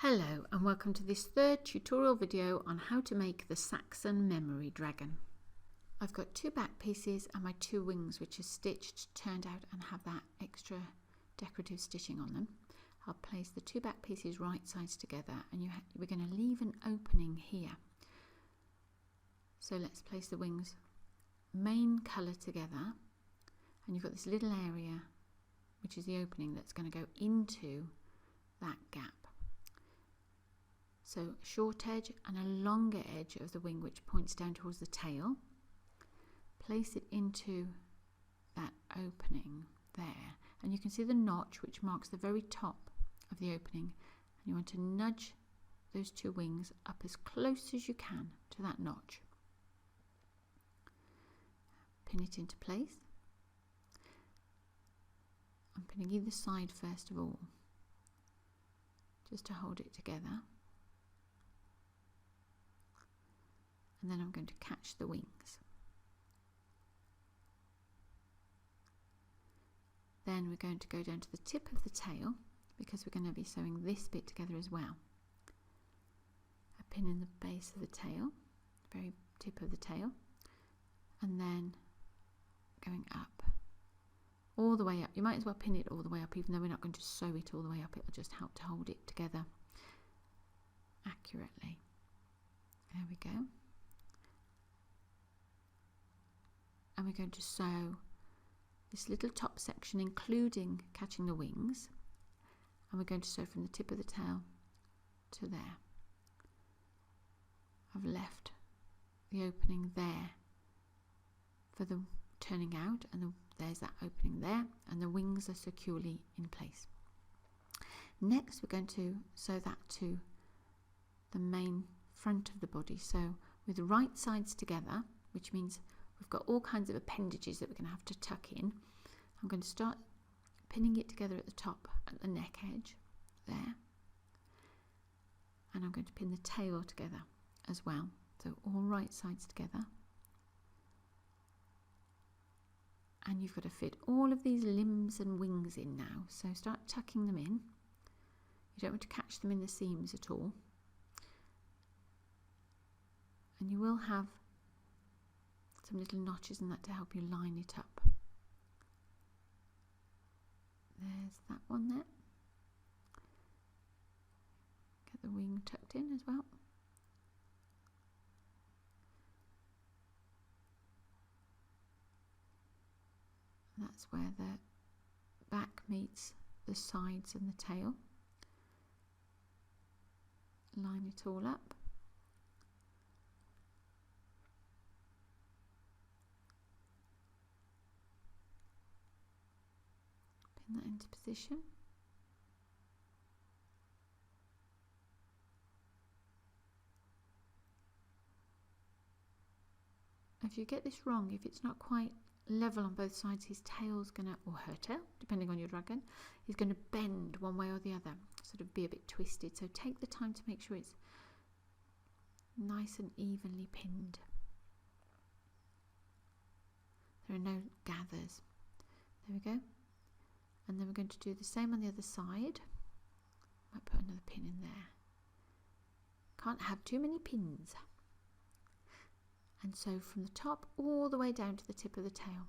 Hello and welcome to this third tutorial video on how to make the Saxon Memory Dragon. I've got two back pieces and my two wings which are stitched, turned out and have that extra decorative stitching on them. I'll place the two back pieces right sides together and we're going to leave an opening here. So let's place the wings main colour together, and you've got this little area which is the opening that's going to go into that gap. So a short edge and a longer edge of the wing which points down towards the tail. Place it into that opening there, and you can see the notch which marks the very top of the opening, and you want to nudge those two wings up as close as you can to that notch. Pin it into place. I'm pinning either side first of all, just to hold it together. And then I'm going to catch the wings. Then we're going to go down to the tip of the tail, because we're going to be sewing this bit together as well. A pin in the base of the tail, very tip of the tail, and then going up, all the way up. You might as well pin it all the way up, even though we're not going to sew it all the way up. It'll just help to hold it together accurately. There we go. And we're going to sew this little top section, including catching the wings, and we're going to sew from the tip of the tail to there. I've left the opening there for the turning out, and there's that opening there, and the wings are securely in place. Next we're going to sew that to the main front of the body, so with the right sides together, which means we've got all kinds of appendages that we're going to have to tuck in. I'm going to start pinning it together at the top, at the neck edge there, and I'm going to pin the tail together as well, so all right sides together. And you've got to fit all of these limbs and wings in now, so start tucking them in. You don't want to catch them in the seams at all, and you will have some little notches and that to help you line it up. There's that one there. Get the wing tucked in as well. And that's where the back meets the sides and the tail. Line it all up. Pin that into position. If you get this wrong, if it's not quite level on both sides, his tail's gonna, or her tail, depending on your dragon, is going to bend one way or the other, sort of be a bit twisted. So take the time to make sure it's nice and evenly pinned. There are no gathers. There we go. And then we're going to do the same on the other side. Might put another pin in there. Can't have too many pins. And so from the top all the way down to the tip of the tail.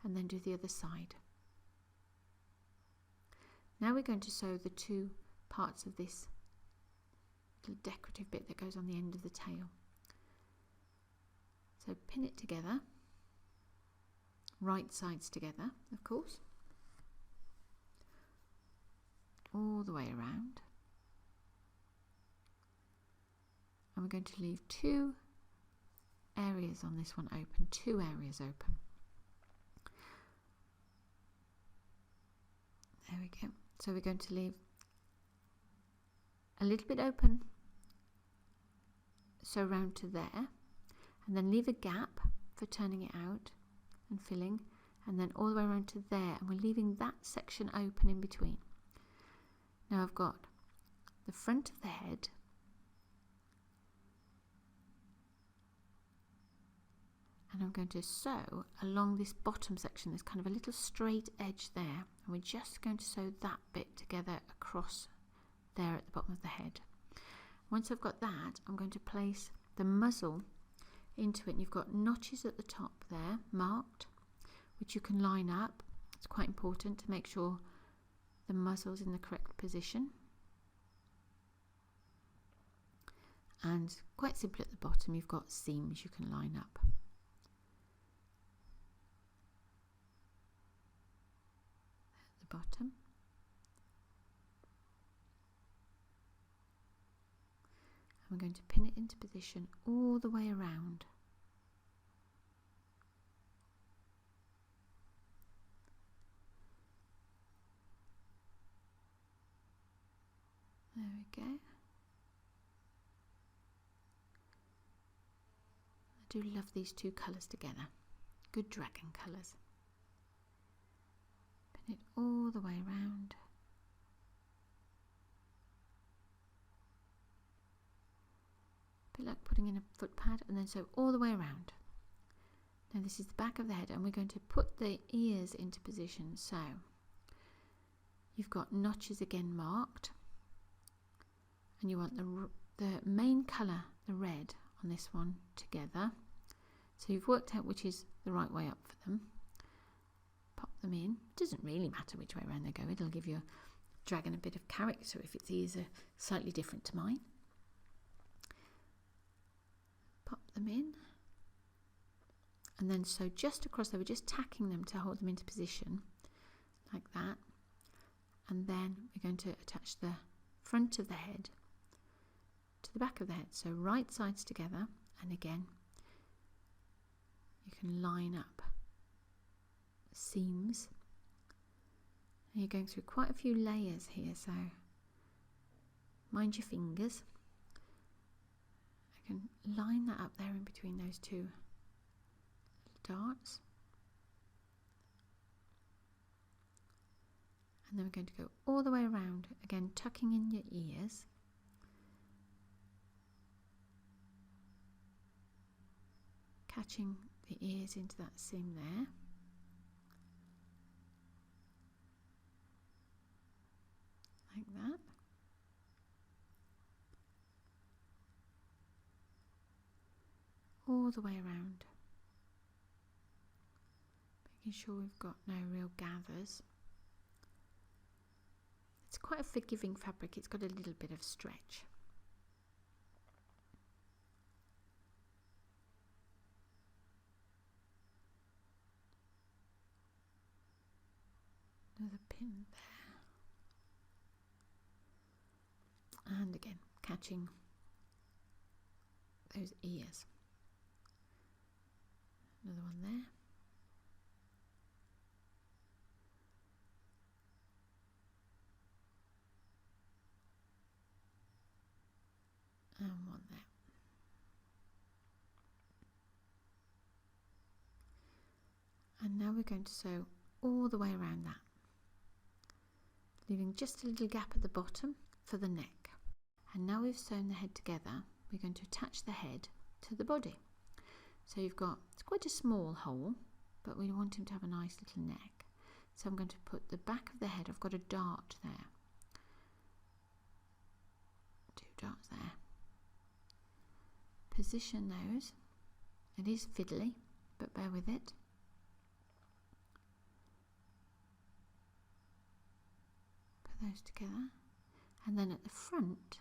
And then do the other side. Now we're going to sew the two parts of this little decorative bit that goes on the end of the tail. So pin it together. Right sides together, of course. All the way around, and we're going to leave two areas on this one open, two areas open. There we go. So we're going to leave a little bit open, so round to there, and then leave a gap for turning it out and filling, and then all the way around to there, and we're leaving that section open in between. Now I've got the front of the head, and I'm going to sew along this bottom section. There's kind of a little straight edge there, and we're just going to sew that bit together across there at the bottom of the head. Once I've got that, I'm going to place the muzzle into it, and you've got notches at the top there marked, which you can line up. It's quite important to make sure the muzzle's in the correct position. And quite simple at the bottom, you've got seams you can line up. At the bottom. And we're going to pin it into position all the way around. There we go. I do love these two colours together. Good dragon colours. Pin it all the way around. A bit like putting in a foot pad, and then sew all the way around. Now this is the back of the head, and we're going to put the ears into position. So you've got notches again marked, and you want the main colour, the red, on this one together. So you've worked out which is the right way up for them. Pop them in. It doesn't really matter which way around they go. It'll give your dragon a bit of character if its ears are slightly different to mine. Pop them in. And then sew just across there. We're just tacking them to hold them into position like that. And then we're going to attach the front of the head to the back of the head. So right sides together, and again you can line up seams. And you're going through quite a few layers here, so mind your fingers. I can line that up there in between those two darts. And then we're going to go all the way around, again tucking in your ears. Catching the ears into that seam there. Like that. All the way around. Making sure we've got no real gathers. It's quite a forgiving fabric, it's got a little bit of stretch. Another pin there, and again catching those ears. Another one there, and one there. And now we're going to sew all the way around that, leaving just a little gap at the bottom for the neck. And now we've sewn the head together, we're going to attach the head to the body. So you've got, it's quite a small hole, but we want him to have a nice little neck. So I'm going to put the back of the head, I've got a dart there. 2 darts there. Position those. It is fiddly, but bear with it. Those together, and then at the front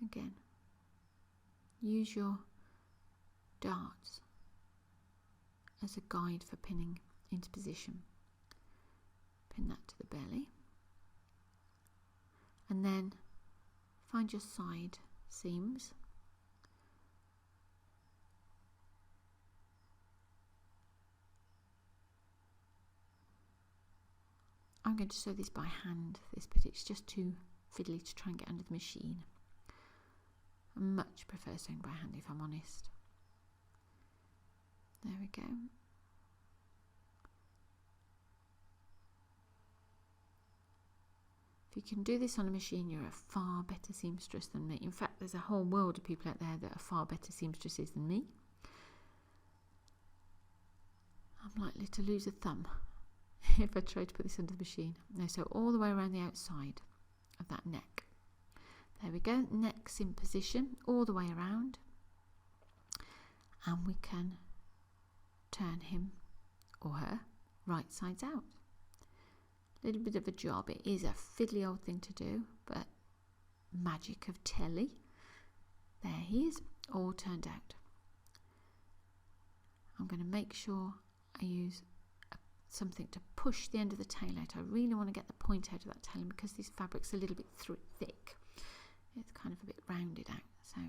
again use your darts as a guide for pinning into position. Pin that to the belly, and then find your side seams. I'm going to sew this by hand, this bit, it's just too fiddly to try and get under the machine. I much prefer sewing by hand, if I'm honest. There we go. If you can do this on a machine, you're a far better seamstress than me. In fact, there's a whole world of people out there that are far better seamstresses than me. I'm likely to lose a thumb if I try to put this under the machine. Now, so all the way around the outside, of that neck. There we go, neck's in position all the way around, and we can turn him or her right sides out. A little bit of a job, it is a fiddly old thing to do, but magic of telly. There he is, all turned out. I'm going to make sure I use something to push the end of the tail out. I really want to get the point out of that tail, and because this fabric's a little bit thick, it's kind of a bit rounded out. So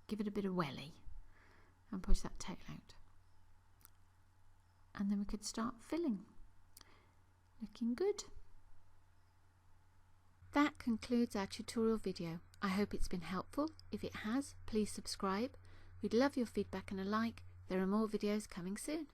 give it a bit of welly and push that tail out. And then we could start filling. Looking good. That concludes our tutorial video. I hope it's been helpful. If it has, please subscribe. We'd love your feedback and a like. There are more videos coming soon.